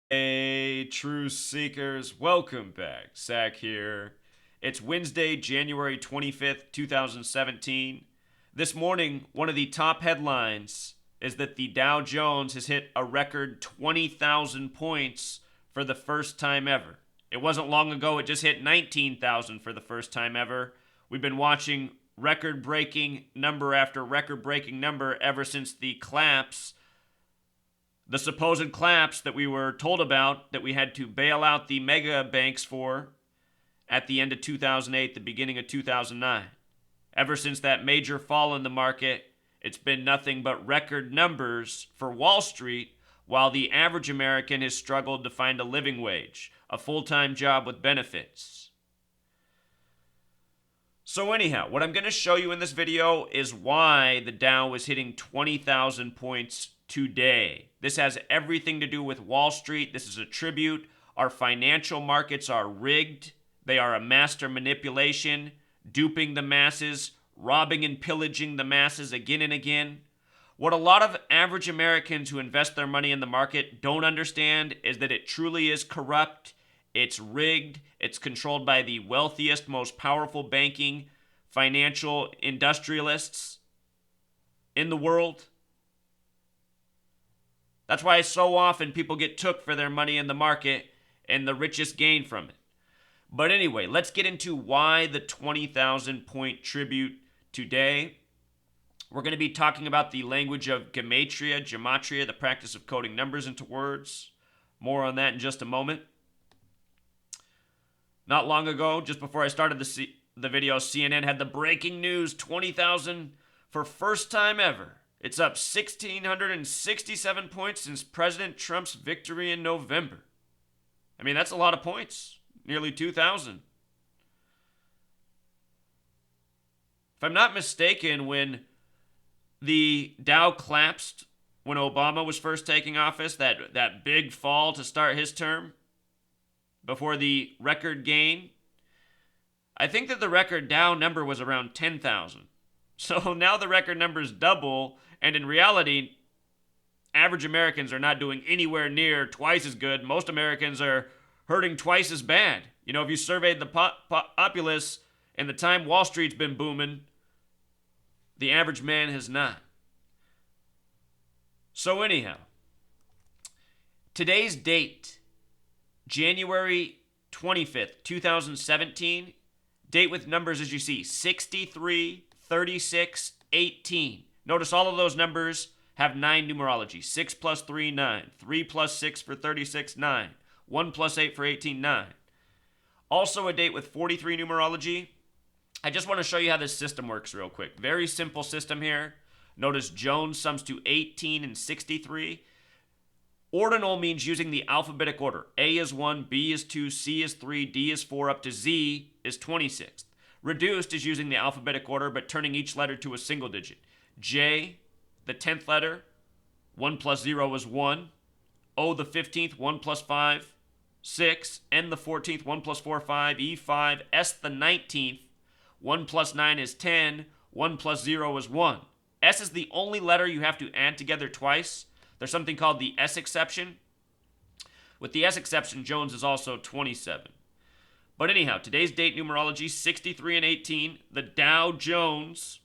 Hey, True Seekers, welcome back. Zach here. It's Wednesday, January 25th, 2017. This morning, one of the top headlines is that the Dow Jones has hit a record 20,000 points for the first time ever. It wasn't long ago, it just hit 19,000 for the first time ever. We've been watching record breaking number after record breaking number ever since the collapse, the supposed collapse that we were told about, that we had to bail out the mega banks for at the end of 2008, the beginning of 2009. Ever since that major fall in the market, it's been nothing but record numbers for Wall Street, while the average American has struggled to find a living wage, a full-time job with benefits. So anyhow, what I'm going to show you in this video is why the Dow is hitting 20,000 points today. This has everything to do with Wall Street. This is a tribute. Our financial markets are rigged. They are a master manipulation, duping the masses, robbing and pillaging the masses again and again. What a lot of average Americans who invest their money in the market don't understand is that it truly is corrupt. It's rigged. It's controlled by the wealthiest, most powerful banking, financial industrialists in the world. That's why so often people get took for their money in the market and the richest gain from it. But anyway, let's get into why the 20,000 point tribute today. We're going to be talking about the language of gematria, the practice of coding numbers into words. More on that in just a moment. Not long ago, just before I started the video, CNN had the breaking news: 20,000 for first time ever. It's up 1,667 points since President Trump's victory in November. I mean, that's a lot of points. Nearly 2,000. If I'm not mistaken, when the Dow collapsed, when Obama was first taking office, that big fall to start his term, before the record gain, I think that the record Dow number was around 10,000. So now the record number is double, and in reality, average Americans are not doing anywhere near twice as good. Most Americans are hurting twice as bad. You know, if you surveyed the populace in the time Wall Street's been booming, the average man has not. So anyhow, today's date, January 25th, 2017, date with numbers as you see, 63, 36, 18. Notice all of those numbers have 9 numerology. 6 plus 3, 9. 3 plus 6 for 36, 9. 1 plus 8 for 18, 9. Also a date with 43 numerology. I just want to show you how this system works real quick. Very simple system here. Notice Jones sums to 18 and 63. Ordinal means using the alphabetic order. A is 1, B is 2, C is 3, D is 4, up to Z is 26. Reduced is using the alphabetic order, but turning each letter to a single digit. J, the 10th letter, 1 plus 0 is 1. O, the 15th, 1 plus 5, 6. N, the 14th, 1 plus 4, 5. E, 5. S, the 19th, 1 plus 9 is 10. 1 plus 0 is 1. S is the only letter you have to add together twice. There's something called the S exception. With the S exception, Jones is also 27. But anyhow, today's date numerology, 63 and 18. The Dow Jones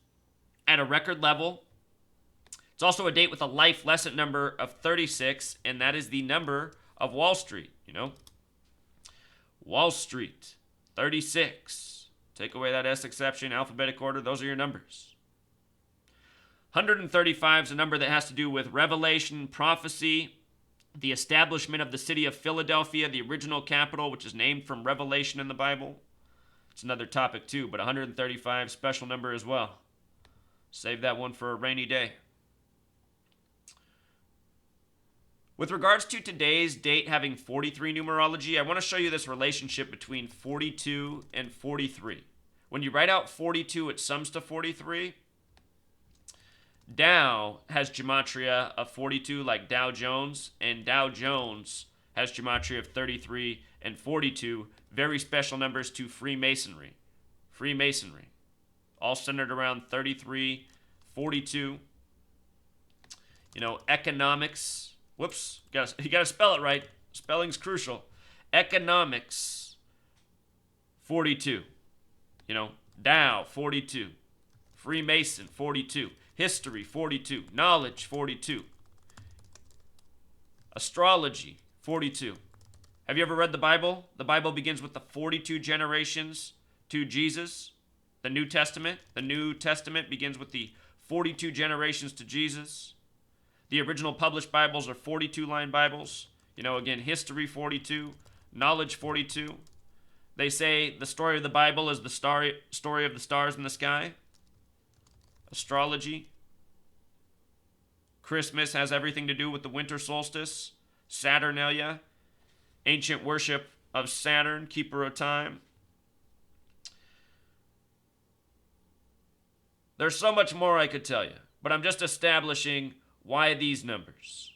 at a record level. It's also a date with a life lesson number of 36, and that is the number of Wall Street, you know. Wall Street, 36. Take away that S exception, alphabetic order, those are your numbers. 135 is a number that has to do with revelation, prophecy, the establishment of the city of Philadelphia, the original capital, which is named from Revelation in the Bible. It's another topic too, but 135, special number as well. Save that one for a rainy day. With regards to today's date having 43 numerology, I want to show you this relationship between 42 and 43. When you write out 42, it sums to 43. Dow has gematria of 42 like Dow Jones, and Dow Jones has gematria of 33 and 42, very special numbers to Freemasonry. Freemasonry, all centered around 33, 42. You know, economics. Whoops, you gotta spell it right. Spelling's crucial. Economics, 42. Dow, 42. Freemason, 42. History, 42. Knowledge, 42. Astrology, 42. Have you ever read the Bible? The Bible begins with the 42 generations to Jesus. The New Testament begins with the 42 generations to Jesus. The original published Bibles are 42-line Bibles. Again, history 42, knowledge 42. They say the story of the Bible is the story of the stars in the sky. Astrology. Christmas has everything to do with the winter solstice. Saturnalia. Ancient worship of Saturn, keeper of time. There's so much more I could tell you, but I'm just establishing why these numbers.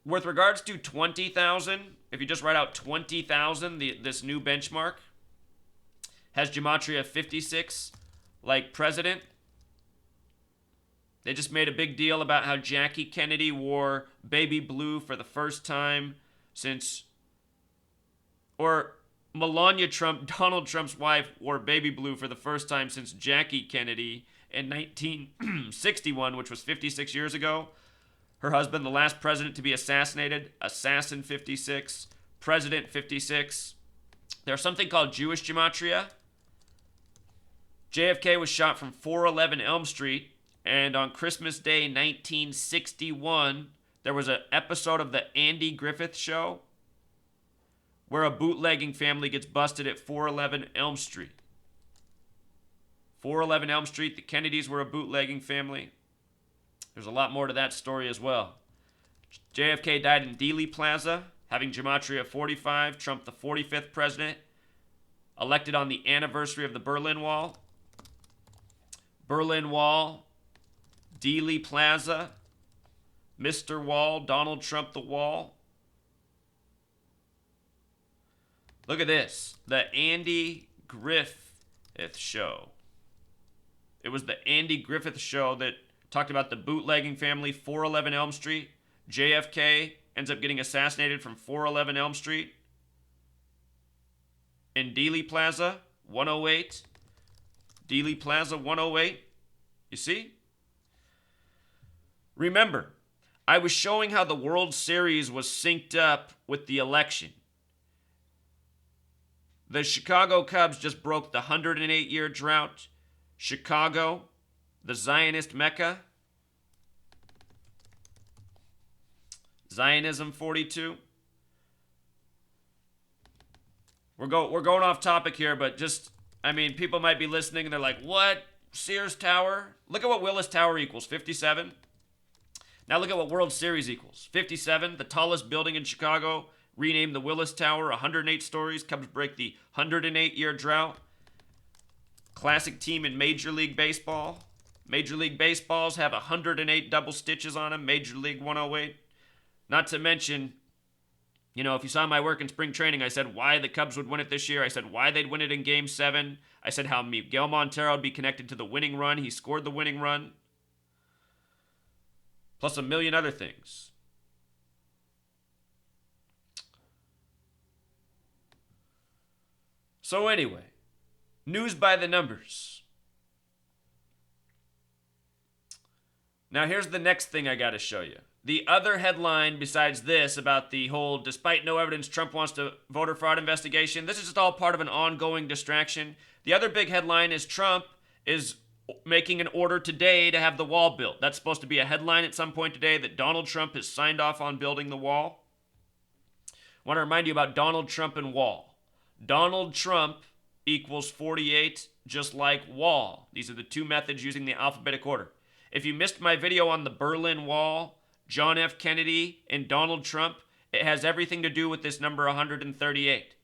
With regards to 20,000, if you just write out 20,000, this new benchmark has gematria 56, like president. They just made a big deal about how Jackie Kennedy wore baby blue for the first time since, or Melania Trump, Donald Trump's wife, wore baby blue for the first time since Jackie Kennedy in 1961, which was 56 years ago. Her husband, the last president to be assassinated, Assassin 56, President 56. There's something called Jewish gematria. JFK was shot from 411 Elm Street, and on Christmas Day 1961, there was an episode of the Andy Griffith Show where a bootlegging family gets busted at 411 Elm Street. 411 Elm Street, the Kennedys were a bootlegging family. There's a lot more to that story as well. JFK died in Dealey Plaza, having gematria 45, Trump the 45th president, elected on the anniversary of the Berlin Wall. Berlin Wall, Dealey Plaza, Mr. Wall, Donald Trump the Wall. Look at this, the Andy Griffith Show. It was the Andy Griffith Show that talked about the bootlegging family, 411 Elm Street. JFK ends up getting assassinated from 411 Elm Street. In Dealey Plaza, 108. Dealey Plaza, 108. You see? Remember, I was showing how the World Series was synced up with the election. The Chicago Cubs just broke the 108-year drought. Chicago, the Zionist Mecca. Zionism 42. We're going off topic here, but people might be listening and they're like, what? Sears Tower? Look at what Willis Tower equals, 57. Now look at what World Series equals, 57. The tallest building in Chicago, renamed the Willis Tower, 108 stories. Cubs break the 108-year drought. Classic team in Major League Baseball. Major League Baseballs have 108 double stitches on them. Major League 108. Not to mention, if you saw my work in spring training, I said why the Cubs would win it this year. I said why they'd win it in Game 7. I said how Miguel Montero would be connected to the winning run. He scored the winning run. Plus a million other things. So anyway, news by the numbers. Now here's the next thing I got to show you. The other headline besides this about the whole, despite no evidence, Trump wants to voter fraud investigation. This is just all part of an ongoing distraction. The other big headline is Trump is making an order today to have the wall built. That's supposed to be a headline at some point today that Donald Trump has signed off on building the wall. I want to remind you about Donald Trump and wall. Donald Trump equals 48, just like wall. These are the two methods using the alphabetic order. If you missed my video on the Berlin Wall, John F. Kennedy, and Donald Trump, it has everything to do with this number 138.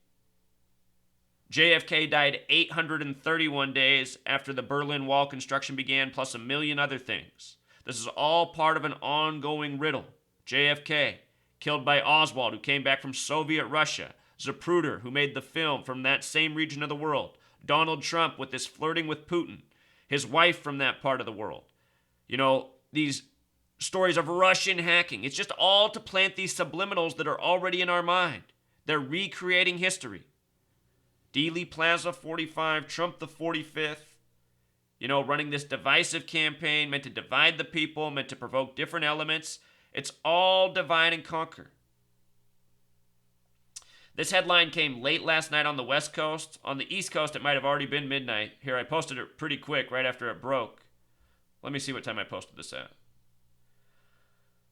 JFK died 831 days after the Berlin Wall construction began, plus a million other things. This is all part of an ongoing riddle. JFK, killed by Oswald, who came back from Soviet Russia. Zapruder, who made the film from that same region of the world. Donald Trump with this flirting with Putin. His wife from that part of the world. These stories of Russian hacking. It's just all to plant these subliminals that are already in our mind. They're recreating history. Dealey Plaza 45, Trump the 45th, running this divisive campaign meant to divide the people, meant to provoke different elements. It's all divide and conquer. This headline came late last night on the West Coast. On the East Coast, it might have already been midnight. Here, I posted it pretty quick right after it broke. Let me see what time I posted this at.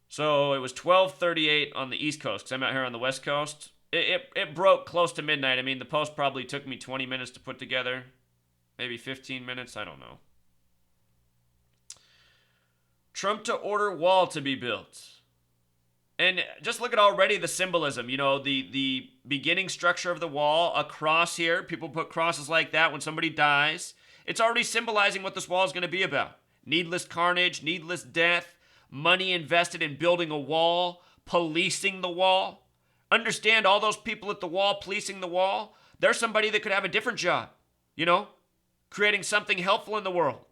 So it was 12:38 on the East Coast because I'm out here on the West Coast. It broke close to midnight. I mean, the post probably took me 20 minutes to put together. Maybe 15 minutes. I don't know. Trump to order wall to be built. And just look at already the symbolism. The beginning structure of the wall, a cross here. People put crosses like that when somebody dies. It's already symbolizing what this wall is going to be about. Needless carnage, needless death, money invested in building a wall, policing the wall. Understand all those people at the wall policing the wall, they're somebody that could have a different job, creating something helpful in the world.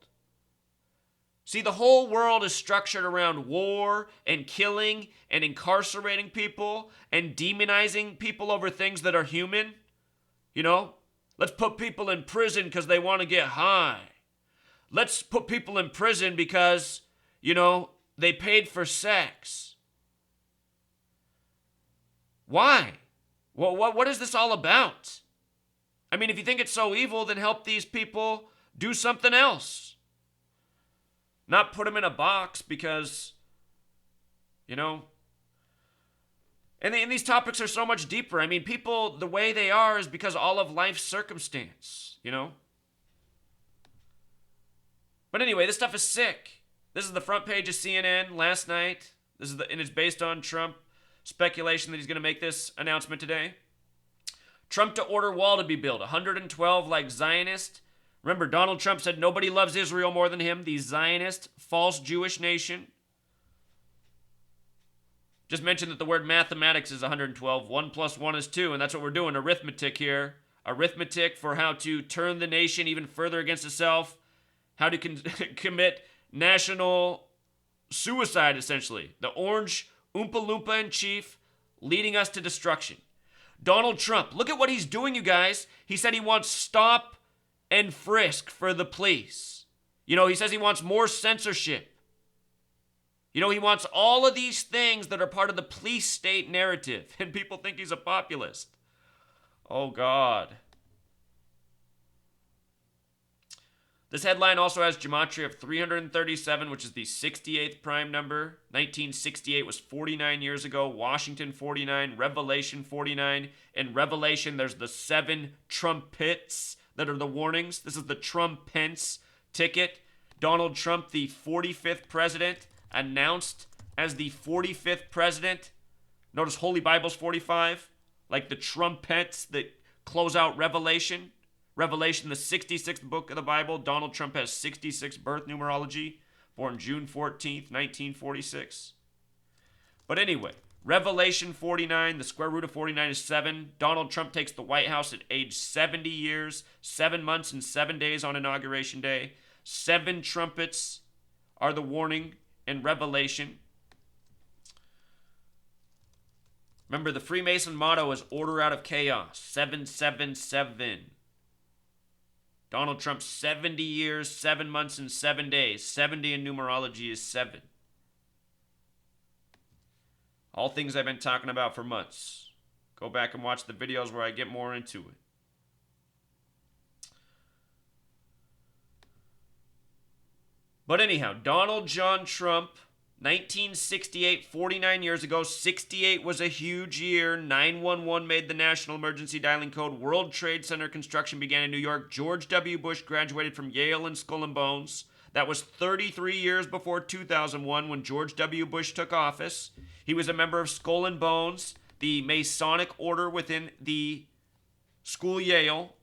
See, the whole world is structured around war and killing and incarcerating people and demonizing people over things that are human. Let's put people in prison because they want to get high. Let's put people in prison because, they paid for sex. Why? Well, what is this all about? I mean, if you think it's so evil, then help these people do something else. Not put them in a box because, And these topics are so much deeper. I mean, people, the way they are is because all of life's circumstance, But anyway, this stuff is sick. This is the front page of CNN last night. And it's based on Trump speculation that he's going to make this announcement today. Trump to order wall to be built. 112 like Zionist. Remember, Donald Trump said nobody loves Israel more than him. The Zionist, false Jewish nation. Just mentioned that the word mathematics is 112. 1 plus 1 is 2. And that's what we're doing. Arithmetic here. Arithmetic for how to turn the nation even further against itself. How to commit national suicide, essentially. The orange Oompa Loompa in chief, leading us to destruction. Donald Trump, look at what he's doing, you guys. He said he wants stop and frisk for the police. He says he wants more censorship. He wants all of these things that are part of the police state narrative, and people think he's a populist. Oh, God. This headline also has gematria of 337, which is the 68th prime number. 1968 was 49 years ago. Washington 49, Revelation 49. In Revelation, there's the 7 trumpets that are the warnings. This is the Trump-Pence ticket. Donald Trump, the 45th president, announced as the 45th president. Notice Holy Bible's 45, like the trumpets that close out Revelation. Revelation, the 66th book of the Bible. Donald Trump has 66 birth numerology, born June 14th, 1946. But anyway, Revelation 49, the square root of 49 is 7. Donald Trump takes the White House at age 70 years, 7 months and 7 days on Inauguration Day. 7 trumpets are the warning in Revelation. Remember, the Freemason motto is order out of chaos, 777. Donald Trump, 70 years, 7 months, and 7 days. 70 in numerology is 7. All things I've been talking about for months. Go back and watch the videos where I get more into it. But anyhow, Donald John Trump, 1968, 49 years ago. 68 was a huge year. 911 made the national emergency dialing code. World Trade Center construction began in New York. George W. Bush graduated from Yale and Skull and Bones. That was 33 years before 2001 when George W. Bush took office. He was a member of Skull and Bones, the Masonic order within the school Yale.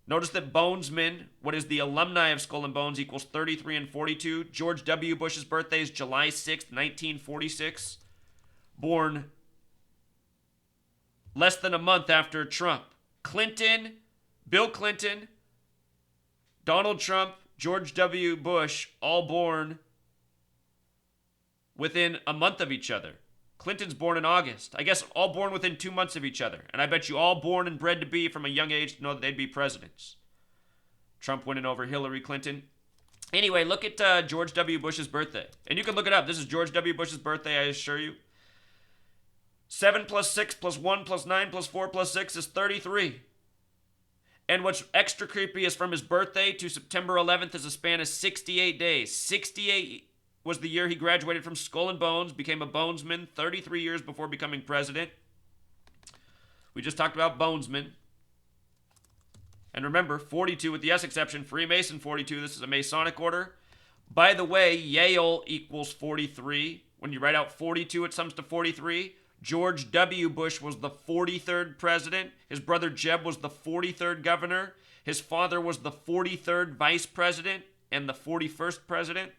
Notice that Bonesmen, what is the alumni of Skull and Bones, equals 33 and 42. George W. Bush's birthday is July 6th, 1946. Born less than a month after Trump. Clinton, Bill Clinton, Donald Trump, George W. Bush, all born within a month of each other. Clinton's born in August. I guess all born within 2 months of each other. And I bet you all born and bred to be from a young age to know that they'd be presidents. Trump winning over Hillary Clinton. Anyway, look at George W. Bush's birthday. And you can look it up. This is George W. Bush's birthday, I assure you. 7 plus 6 plus 1 plus 9 plus 4 plus 6 is 33. And what's extra creepy is from his birthday to September 11th is a span of 68 days. 68 was the year he graduated from Skull and Bones, became a bonesman 33 years before becoming president. We just talked about bonesman. And remember, 42 with the S exception, Freemason 42. This is a Masonic order. By the way, Yale equals 43. When you write out 42, it sums to 43. George W. Bush was the 43rd president. His brother Jeb was the 43rd governor. His father was the 43rd vice president and the 41st president.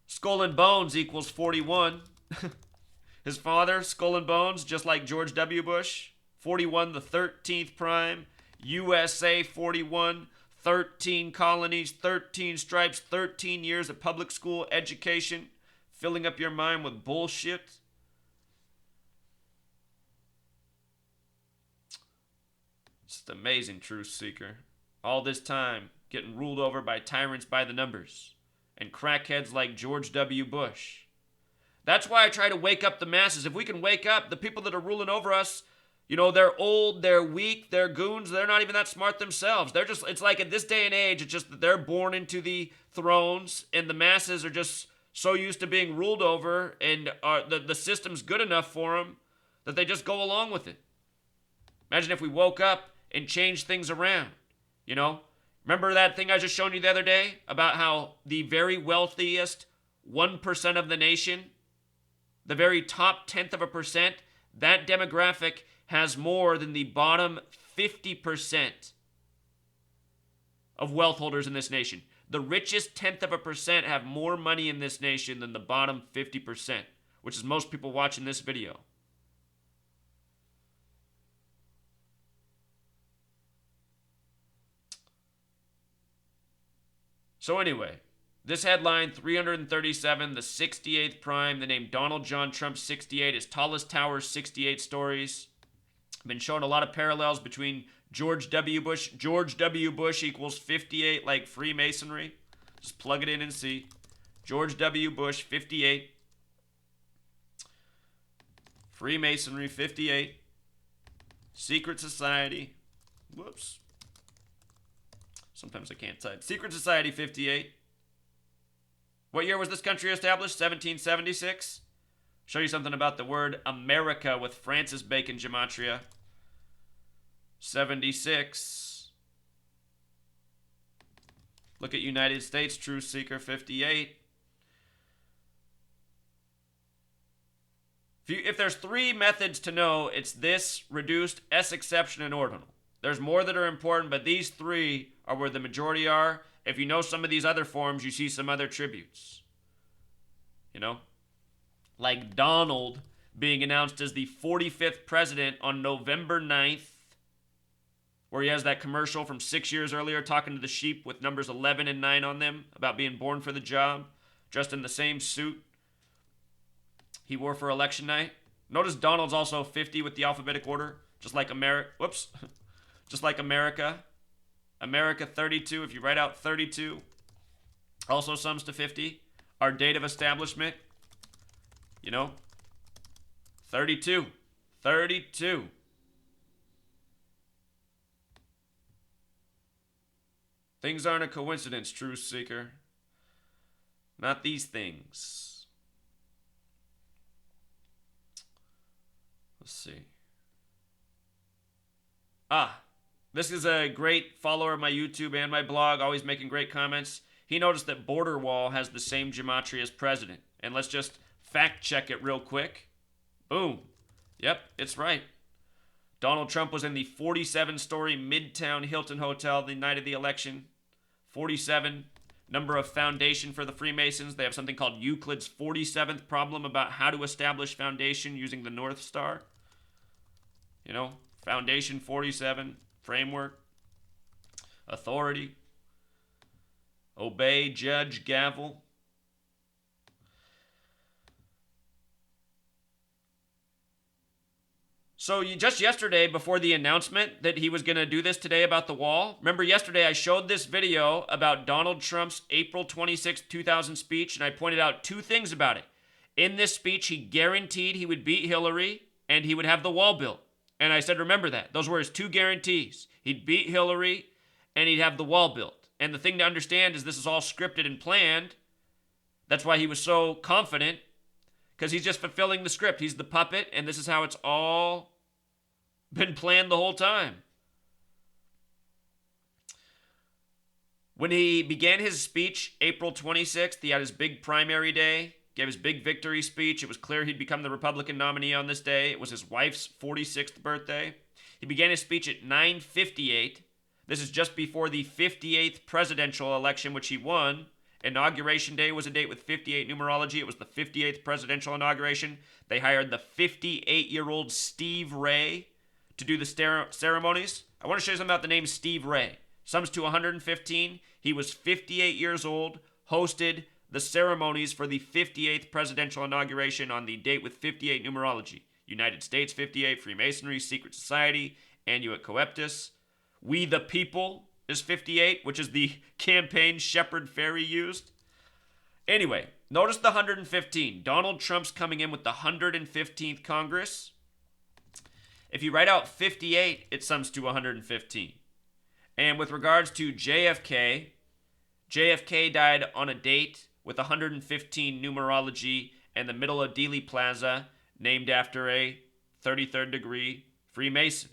Skull and Bones equals 41. His father, Skull and Bones, just like George W. Bush. 41, the 13th prime. USA 41, 13 colonies, 13 stripes, 13 years of public school education, filling up your mind with bullshit. It's an amazing truth seeker. All this time, getting ruled over by tyrants by the numbers and crackheads like George W. Bush. That's why I try to wake up the masses. If we can wake up the people that are ruling over us, you know, they're old, they're weak, they're goons, they're not even that smart themselves. They're just, it's like at this day and age, it's just that they're born into the thrones and the masses are just so used to being ruled over and the system's good enough for them that they just go along with it. Imagine if we woke up and changed things around, you know? Remember that thing I just showed you the other day about how the very wealthiest 1% of the nation, the very top 10th of a percent, that demographic has more than the bottom 50% of wealth holders in this nation. The richest 10th of a percent have more money in this nation than the bottom 50%, which is most people watching this video. So anyway, this headline, 337, the 68th prime, the name Donald John Trump 68, his tallest tower, 68 stories. I've been showing a lot of parallels between George W. Bush. George W. Bush equals 58 like Freemasonry. Just plug it in and see. George W. Bush, 58. Freemasonry, 58. Secret Society. Whoops. Sometimes I can't type. Secret Society, 58. What year was this country established? 1776. Show you something about the word America with Francis Bacon gematria. 76. Look at United States, Truth Seeker, 58. If there's three methods to know, it's this, reduced, S exception, and ordinal. There's more that are important, but these three are where the majority are. If you know some of these other forms, you see some other tributes. You know? Like Donald being announced as the 45th president on November 9th, where he has that commercial from 6 years earlier talking to the sheep with numbers 11 and 9 on them about being born for the job, dressed in the same suit he wore for election night. Notice Donald's also 50 with the alphabetic order, just like America. Whoops. Just like America. America 32, if you write out 32, also sums to 50. Our date of establishment, you know, 32. 32. Things aren't a coincidence, Truth Seeker. Not these things. Let's see. This is a great follower of my YouTube and my blog, always making great comments. He noticed that Border Wall has the same gematria as president. And let's just fact check it real quick. Boom. Yep, it's right. Donald Trump was in the 47-story Midtown Hilton Hotel the night of the election. 47. Number of foundation for the Freemasons. They have something called Euclid's 47th problem about how to establish foundation using the North Star. You know, foundation 47, framework, authority, obey, judge, gavel. So just yesterday, before the announcement that he was going to do this today about the wall, remember yesterday I showed this video about Donald Trump's April 26, 2000 speech, and I pointed out two things about it. In this speech, he guaranteed he would beat Hillary and he would have the wall built. And I said, remember that. Those were his two guarantees. He'd beat Hillary and he'd have the wall built. And the thing to understand is this is all scripted and planned. That's why he was so confident, because he's just fulfilling the script. He's the puppet, and this is how it's all been planned the whole time. When he began his speech, April 26th, he had his big primary day, gave his big victory speech. It was clear he'd become the Republican nominee on this day. It was his wife's 46th birthday. He began his speech at 9:58. This is just before the 58th presidential election, which he won. Inauguration day was a date with 58 numerology. It was the 58th presidential inauguration. They hired the 58-year-old Steve Ray to do the ceremonies. I want to show you something about the name Steve Ray. Sums to 115. He was 58 years old, hosted the ceremonies for the 58th presidential inauguration on the date with 58 numerology. United States 58, Freemasonry, Secret Society, Annuit Coeptus. We the People is 58, which is the campaign Shepard Fairey used. Anyway, notice the 115. Donald Trump's coming in with the 115th Congress. If you write out 58, it sums to 115. And with regards to JFK, JFK died on a date with 115 numerology and the middle of Dealey Plaza, named after a 33rd degree Freemason.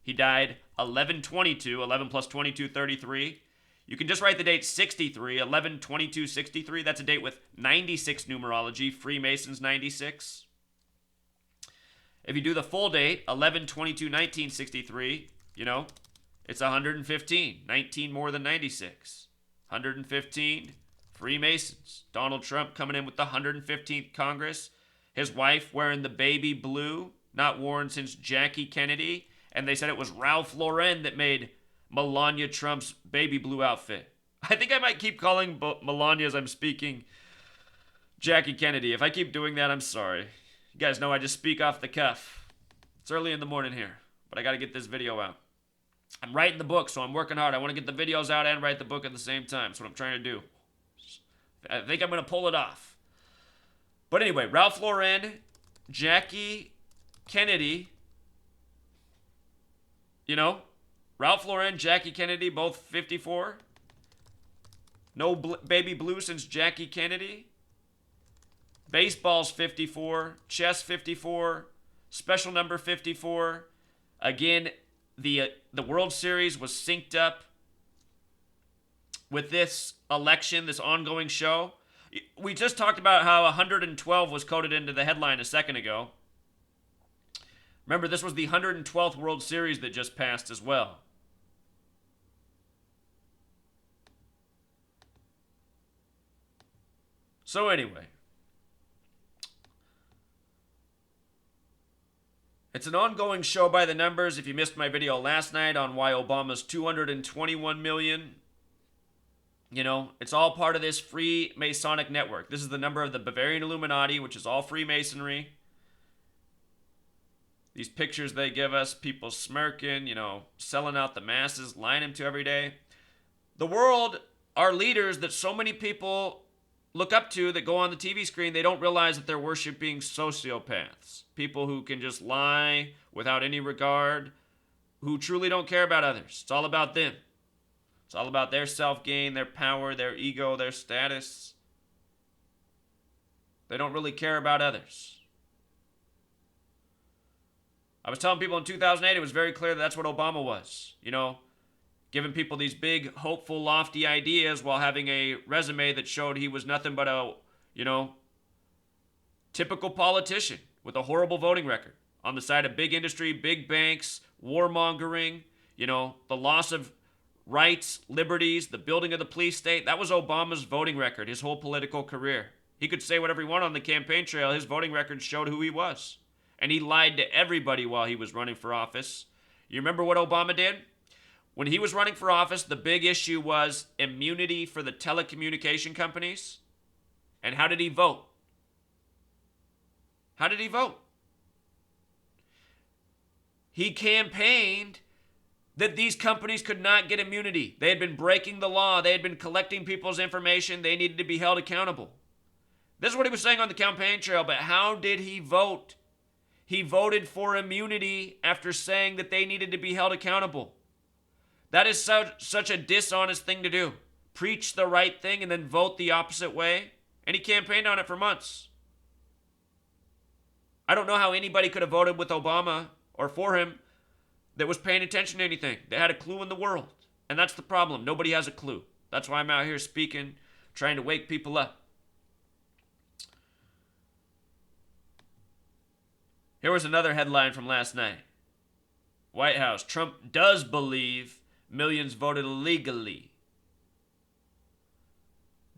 He died 11/22, 11 plus 22, 33. You can just write the date 63, 11/22/63. That's a date with 96 numerology, Freemasons 96. If you do the full date, 11/22/1963, it's 115, 19 more than 96. 115, Freemasons. Donald Trump coming in with the 115th Congress. His wife wearing the baby blue, not worn since Jackie Kennedy. And they said it was Ralph Lauren that made Melania Trump's baby blue outfit. I think I might keep calling Melania as I'm speaking Jackie Kennedy. If I keep doing that, I'm sorry. You guys know I just speak off the cuff. It's early in the morning here, but I got to get this video out. I'm writing the book, so I'm working hard. I want to get the videos out and write the book at the same time. That's what I'm trying to do. I think I'm going to pull it off. But anyway, Ralph Lauren, Jackie Kennedy. Ralph Lauren, Jackie Kennedy, both 54. No baby blue since Jackie Kennedy. Baseball's 54. Chess 54. Special number 54. Again, the World Series was synced up with this election, this ongoing show. We just talked about how 112 was coded into the headline a second ago. Remember, this was the 112th World Series that just passed as well. So anyway, it's an ongoing show by the numbers. If you missed my video last night on why Obama's 221 million, it's all part of this Freemasonic network. This is the number of the Bavarian Illuminati, which is all Freemasonry. These pictures they give us, people smirking, selling out the masses, lying them to every day. The world, our leaders that so many people look up to that go on the TV screen, they don't realize that they're worshiping sociopaths. People who can just lie without any regard, who truly don't care about others. It's all about them. It's all about their self-gain, their power, their ego, their status. They don't really care about others. I was telling people in 2008, it was very clear that's what Obama was. Giving people these big, hopeful, lofty ideas while having a resume that showed he was nothing but a, typical politician with a horrible voting record. On the side of big industry, big banks, warmongering, the loss of rights, liberties, the building of the police state. That was Obama's voting record, his whole political career. He could say whatever he wanted on the campaign trail. His voting record showed who he was. And he lied to everybody while he was running for office. You remember what Obama did? When he was running for office, the big issue was immunity for the telecommunication companies. And how did he vote? How did he vote? he campaigned that these companies could not get immunity. They had been breaking the law. They had been collecting people's information. They needed to be held accountable. This is what he was saying on the campaign trail, but how did he vote? He voted for immunity after saying that they needed to be held accountable. That is such a dishonest thing to do. Preach the right thing and then vote the opposite way. And he campaigned on it for months. I don't know how anybody could have voted with Obama or for him that was paying attention to anything. They had a clue in the world. And that's the problem. Nobody has a clue. That's why I'm out here speaking, trying to wake people up. Here was another headline from last night. White House, Trump does believe millions voted illegally.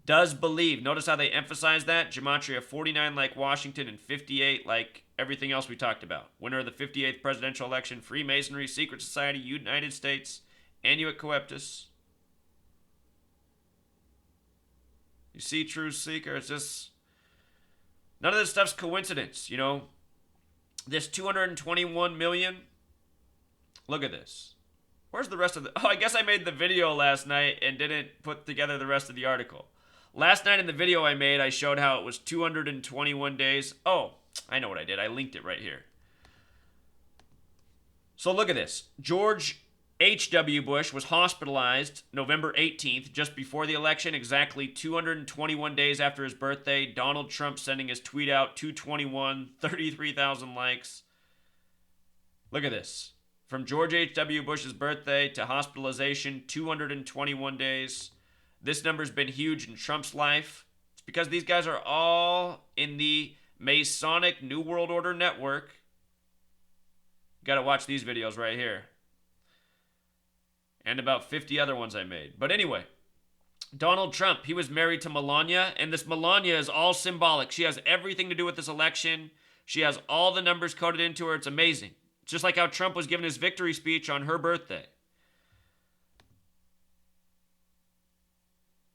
Does believe. Notice how they emphasize that. Gematria 49 like Washington and 58 like everything else we talked about. Winner of the 58th presidential election, Freemasonry, Secret Society, United States, Annuit Coeptus. You see, True Seeker, it's just... none of this stuff's coincidence, you know. This 221 million, look at this. Where's the rest of the... oh, I guess I made the video last night and didn't put together the rest of the article. Last night in the video I made, I showed how it was 221 days. Oh, I know what I did. I linked it right here. So look at this. George H.W. Bush was hospitalized November 18th, just before the election, exactly 221 days after his birthday. Donald Trump sending his tweet out, 221, 33,000 likes. Look at this. From George H.W. Bush's birthday to hospitalization, 221 days. This number's been huge in Trump's life. It's because these guys are all in the Masonic New World Order network. You gotta watch these videos right here. And about 50 other ones I made. But anyway, Donald Trump, he was married to Melania, and this Melania is all symbolic. She has everything to do with this election. She has all the numbers coded into her. It's amazing. It's just like how Trump was giving his victory speech on her birthday.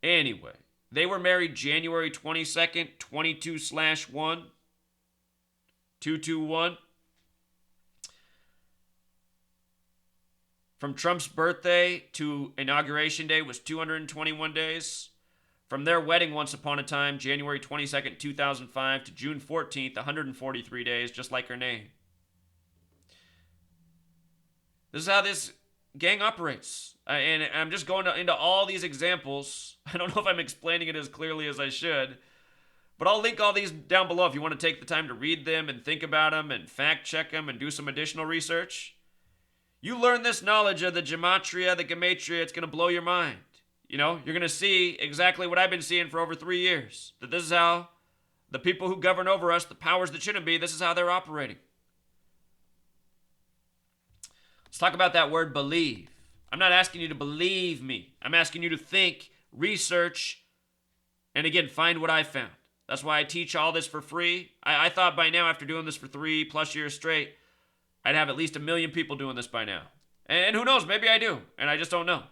Anyway, they were married January 22nd, 22/1, 221. From Trump's birthday to Inauguration Day was 221 days. From their wedding once upon a time, January 22nd, 2005 to June 14th, 143 days, just like her name. This is how this gang operates. And I'm just going into all these examples. I don't know if I'm explaining it as clearly as I should, but I'll link all these down below if you want to take the time to read them and think about them and fact check them and do some additional research. You learn this knowledge of the gematria, the gematria, it's going to blow your mind. You know, you're going to see exactly what I've been seeing for over 3 years. That this is how the people who govern over us, the powers that shouldn't be, this is how they're operating. Let's talk about that word believe. I'm not asking you to believe me. I'm asking you to think, research, and again, find what I found. That's why I teach all this for free. I thought by now, after doing this for 3+ years straight, I'd have at least 1 million people doing this by now. And who knows, maybe I do, and I just don't know.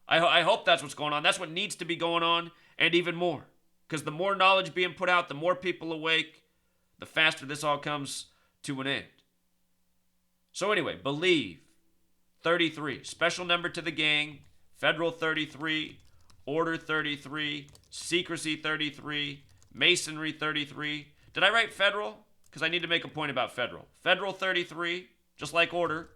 I hope that's what's going on. That's what needs to be going on, and even more. Because the more knowledge being put out, the more people awake, the faster this all comes to an end. So anyway, believe. 33, special number to the gang, federal 33, order 33, secrecy 33, masonry 33. Did I write federal? Because I need to make a point about federal. Federal 33, just like order.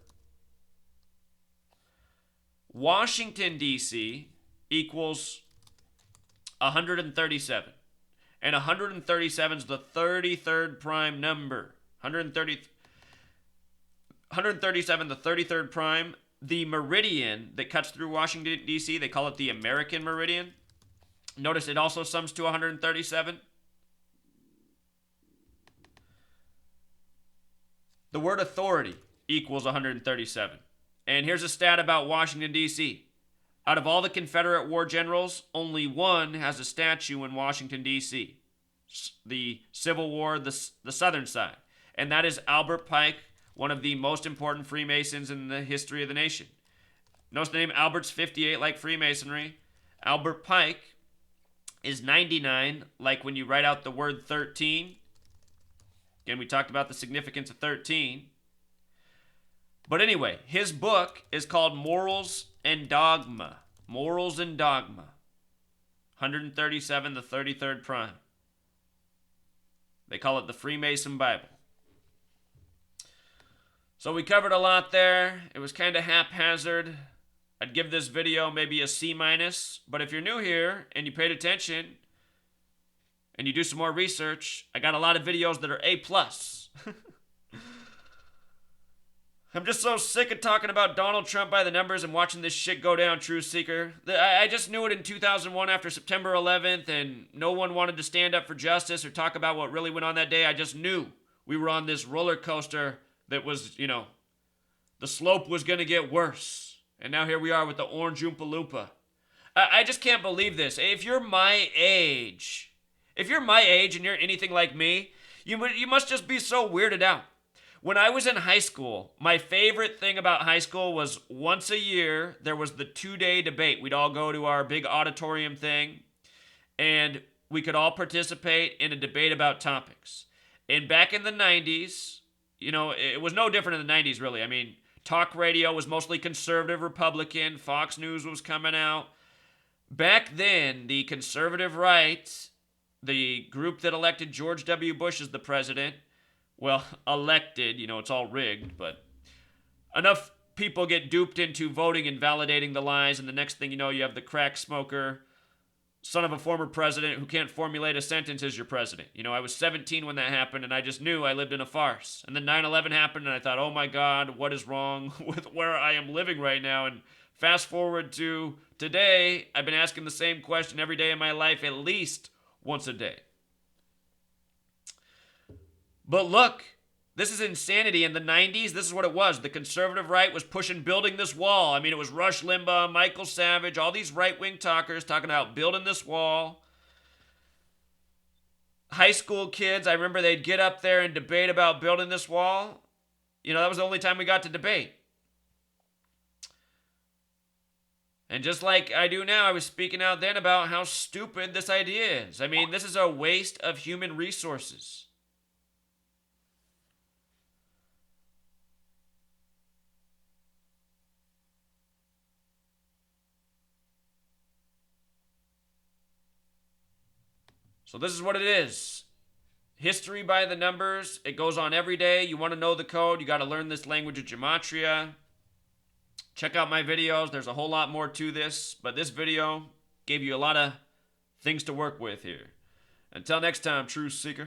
Washington, D.C. equals 137. And 137 is the 33rd prime number. 137, the 33rd prime. The meridian that cuts through Washington, D.C., they call it the American meridian. Notice it also sums to 137. The word authority equals 137. And here's a stat about Washington, D.C. Out of all the Confederate war generals, only one has a statue in Washington, D.C. The Civil War, the southern side. And that is Albert Pike, one of the most important Freemasons in the history of the nation. Notice the name Albert's 58, like Freemasonry. Albert Pike is 99, like when you write out the word 13. Again, we talked about the significance of 13. But anyway, his book is called Morals and Dogma. Morals and Dogma. 137, the 33rd prime. They call it the Freemason Bible. So we covered a lot there. It was kind of haphazard. I'd give this video maybe a C-, but if you're new here and you paid attention and you do some more research, I got a lot of videos that are A+. I'm just so sick of talking about Donald Trump by the numbers and watching this shit go down, Truth Seeker. I just knew it in 2001 after September 11th, and no one wanted to stand up for justice or talk about what really went on that day. I just knew we were on this roller coaster that was, the slope was going to get worse. And now here we are with the Orange Oompa Loompa. I just can't believe this. If you're my age and you're anything like me, you must just be so weirded out. When I was in high school, my favorite thing about high school was once a year, there was the 2-day debate. We'd all go to our big auditorium thing, and we could all participate in a debate about topics. And back in the 90s, it was no different in the 90s, really. I mean, talk radio was mostly conservative Republican. Fox News was coming out. Back then, the conservative right, the group that elected George W. Bush as the president, well, elected, it's all rigged, but enough people get duped into voting and validating the lies, and the next thing you know, you have the crack smoker, son of a former president who can't formulate a sentence as your president. I was 17 when that happened, and I just knew I lived in a farce. And then 9/11 happened, and I thought, oh my God, what is wrong with where I am living right now? And fast forward to today, I've been asking the same question every day in my life, at least once a day. But look, this is insanity. In the 90s, this is what it was. The conservative right was pushing building this wall. I mean, it was Rush Limbaugh, Michael Savage, all these right-wing talkers talking about building this wall. High school kids, I remember they'd get up there and debate about building this wall. That was the only time we got to debate. And just like I do now, I was speaking out then about how stupid this idea is. I mean, this is a waste of human resources. So this is what it is. History by the numbers. It goes on every day. You want to know the code, you got to learn this language of gematria. Check out my videos. There's a whole lot more to this, but this video gave you a lot of things to work with here. Until next time, Truth Seeker.